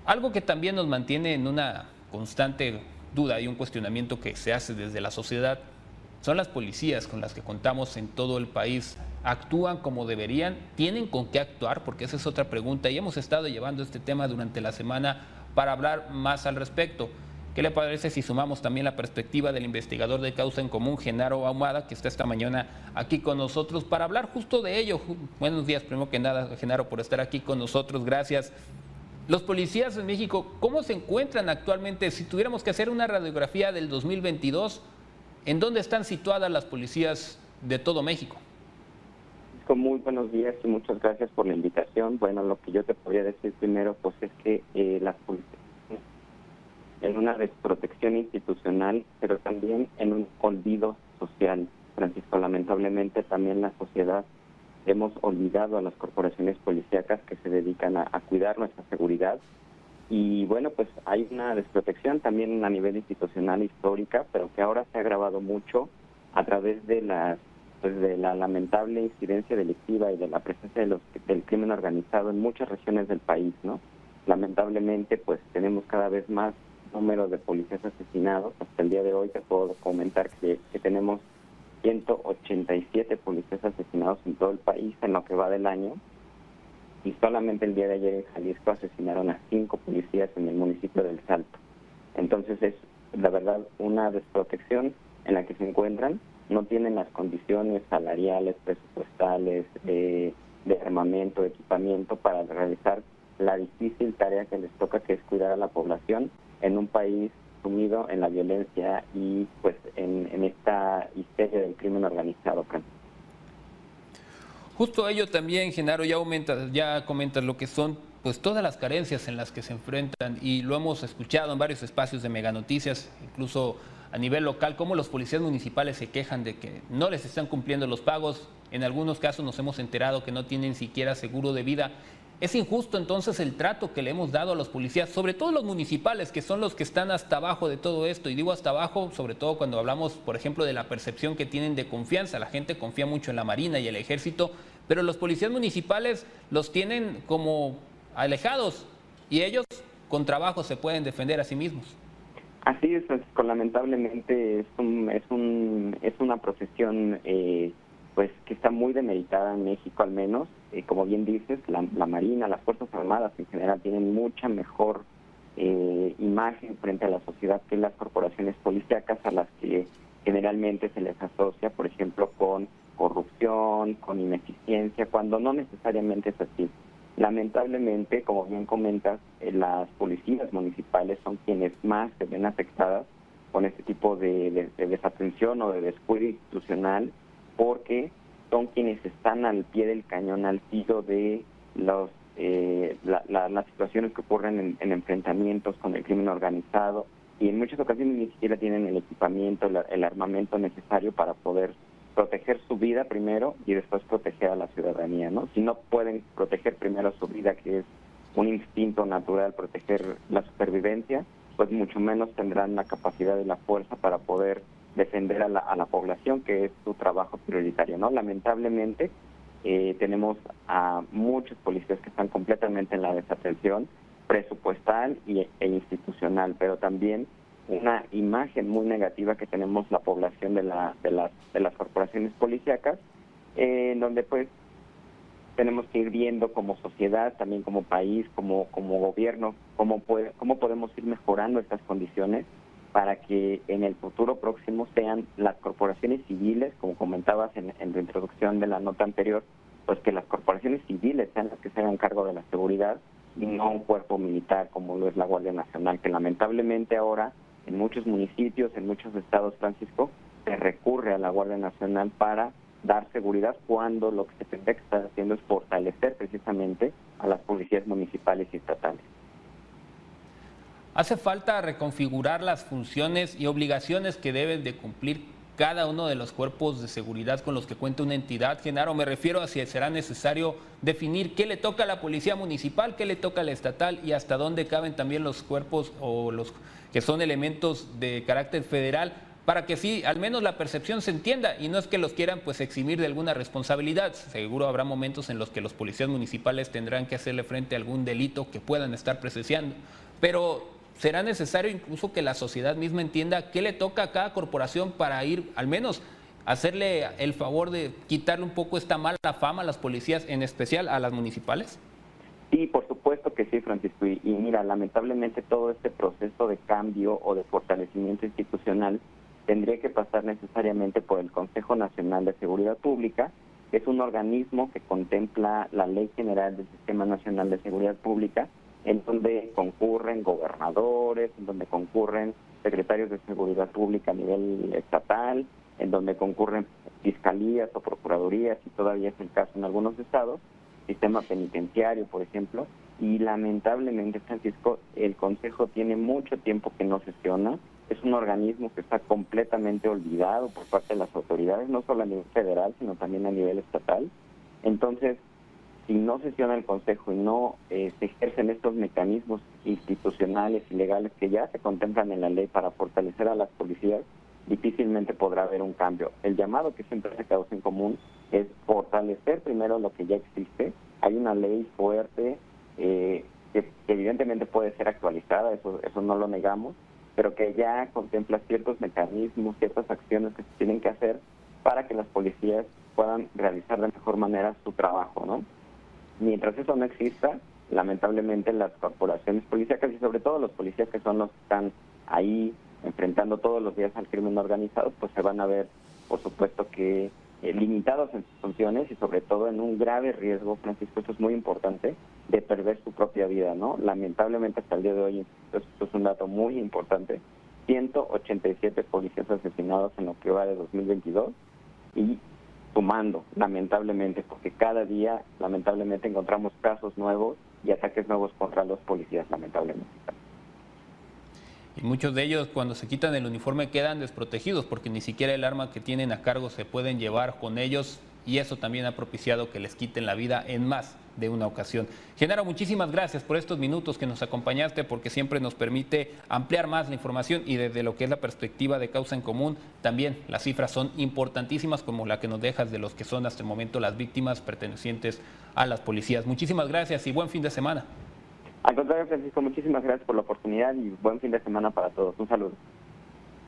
Algo que también nos mantiene en una constante duda y un cuestionamiento que se hace desde la sociedad son las policías con las que contamos en todo el país. ¿Actúan como deberían? ¿Tienen con qué actuar? Porque esa es otra pregunta y hemos estado llevando este tema durante la semana para hablar más al respecto. ¿Qué le parece si sumamos también la perspectiva del investigador de Causa en Común, Genaro Ahumada, que está esta mañana aquí con nosotros para hablar justo de ello? Buenos días, primero que nada, Genaro, por estar aquí con nosotros. Gracias. Los policías en México, ¿cómo se encuentran actualmente? Si tuviéramos que hacer una radiografía del 2022, ¿en dónde están situadas las policías de todo México? Muy buenos días y muchas gracias por la invitación. Bueno, lo que yo te podría decir primero pues es que las policías en una desprotección institucional, pero también en un olvido social. Francisco, lamentablemente también la sociedad hemos olvidado a las corporaciones policíacas que se dedican a cuidar nuestra seguridad. Y bueno, pues hay una desprotección también a nivel institucional histórica, pero que ahora se ha agravado mucho a través de la lamentable incidencia delictiva y de la presencia del crimen organizado en muchas regiones del país, ¿no? Lamentablemente, pues tenemos cada vez más número de policías asesinados. Hasta el día de hoy te puedo comentar que tenemos 187 policías asesinados en todo el país en lo que va del año, y solamente el día de ayer en Jalisco asesinaron a 5 policías en el municipio del Salto. Entonces es, la verdad, una desprotección en la que se encuentran. No tienen las condiciones salariales, presupuestales, de armamento, de equipamiento para realizar la difícil tarea que les toca, que es cuidar a la población en un país sumido en la violencia y pues en esta histeria del crimen organizado. Justo ello también, Genaro, ya comentas lo que son pues todas las carencias en las que se enfrentan, y lo hemos escuchado en varios espacios de Mega Noticias, incluso a nivel local, cómo los policías municipales se quejan de que no les están cumpliendo los pagos. En algunos casos nos hemos enterado que no tienen siquiera seguro de vida. ¿Es injusto entonces el trato que le hemos dado a los policías, sobre todo los municipales, que son los que están hasta abajo de todo esto? Y digo hasta abajo, sobre todo cuando hablamos, por ejemplo, de la percepción que tienen de confianza. La gente confía mucho en la Marina y el Ejército, pero los policías municipales los tienen como alejados y ellos con trabajo se pueden defender a sí mismos. Así es, Francisco. Lamentablemente es una profesión pues que está muy demeritada en México, al menos. Como bien dices, la Marina, las Fuerzas Armadas en general tienen mucha mejor imagen frente a la sociedad que las corporaciones policíacas, a las que generalmente se les asocia, por ejemplo, con corrupción, con ineficiencia, cuando no necesariamente es así. Lamentablemente, como bien comentas, las policías municipales son quienes más se ven afectadas con este tipo de desatención o de descuido institucional, porque son quienes están al pie del cañón, al tiro de las situaciones que ocurren en enfrentamientos con el crimen organizado, y en muchas ocasiones ni siquiera tienen el equipamiento, el armamento necesario para poder proteger su vida primero y después proteger a la ciudadanía, ¿no? Si no pueden proteger primero su vida, que es un instinto natural, proteger la supervivencia, pues mucho menos tendrán la capacidad y la fuerza para poder defender a la población, que es su trabajo prioritario, ¿no? Lamentablemente tenemos a muchos policías que están completamente en la desatención presupuestal e institucional, pero también una imagen muy negativa que tenemos la población de las corporaciones policíacas, en donde pues tenemos que ir viendo como sociedad, también como país, como gobierno, cómo podemos ir mejorando estas condiciones para que en el futuro próximo sean las corporaciones civiles, como comentabas en la introducción de la nota anterior, pues que las corporaciones civiles sean las que se hagan cargo de la seguridad y no un cuerpo militar como lo es la Guardia Nacional, que lamentablemente ahora en muchos municipios, en muchos estados, Francisco, se recurre a la Guardia Nacional para dar seguridad, cuando lo que se tendría que estar haciendo es fortalecer precisamente a las policías municipales y estatales. Hace falta reconfigurar las funciones y obligaciones que deben de cumplir cada uno de los cuerpos de seguridad con los que cuenta una entidad. Genaro, me refiero a si será necesario definir qué le toca a la policía municipal, qué le toca a la estatal y hasta dónde caben también los cuerpos o los que son elementos de carácter federal para que sí, al menos la percepción se entienda y no es que los quieran pues eximir de alguna responsabilidad. Seguro habrá momentos en los que los policías municipales tendrán que hacerle frente a algún delito que puedan estar presenciando, pero será necesario incluso que la sociedad misma entienda qué le toca a cada corporación para ir al menos hacerle el favor de quitarle un poco esta mala fama a las policías, en especial a las municipales. Sí, por supuesto que sí, Francisco. Y mira, lamentablemente todo este proceso de cambio o de fortalecimiento institucional tendría que pasar necesariamente por el Consejo Nacional de Seguridad Pública, que es un organismo que contempla la Ley General del Sistema Nacional de Seguridad Pública, en donde concurren gobernadores, en donde concurren secretarios de Seguridad Pública a nivel estatal, en donde concurren fiscalías o procuradurías, y todavía es el caso en algunos estados, sistema penitenciario, por ejemplo, y lamentablemente, Francisco, el Consejo tiene mucho tiempo que no sesiona. Es un organismo que está completamente olvidado por parte de las autoridades, no solo a nivel federal, sino también a nivel estatal. Entonces, si no sesiona el Consejo y no se ejercen estos mecanismos institucionales y legales que ya se contemplan en la ley para fortalecer a las policías, difícilmente podrá haber un cambio. El llamado que siempre hace Causa en Común es fortalecer primero lo que ya existe. Hay una ley fuerte que evidentemente puede ser actualizada, eso no lo negamos, pero que ya contempla ciertos mecanismos, ciertas acciones que se tienen que hacer para que las policías puedan realizar de mejor manera su trabajo, ¿no? Mientras eso no exista, lamentablemente las corporaciones policíacas y sobre todo los policías que son los que están ahí enfrentando todos los días al crimen organizado, pues se van a ver, por supuesto que limitados en sus funciones y sobre todo en un grave riesgo, Francisco, esto es muy importante, de perder su propia vida, ¿no? Lamentablemente hasta el día de hoy, esto es un dato muy importante, 187 policías asesinados en lo que va de 2022 y sumando, lamentablemente, porque cada día, lamentablemente, encontramos casos nuevos y ataques nuevos contra los policías, lamentablemente. Y muchos de ellos cuando se quitan el uniforme quedan desprotegidos porque ni siquiera el arma que tienen a cargo se pueden llevar con ellos y eso también ha propiciado que les quiten la vida en más de una ocasión. Genaro, muchísimas gracias por estos minutos que nos acompañaste porque siempre nos permite ampliar más la información y desde lo que es la perspectiva de Causa en Común también las cifras son importantísimas como la que nos dejas de los que son hasta el momento las víctimas pertenecientes a las policías. Muchísimas gracias y buen fin de semana. Al contrario, Francisco, muchísimas gracias por la oportunidad y buen fin de semana para todos. Un saludo.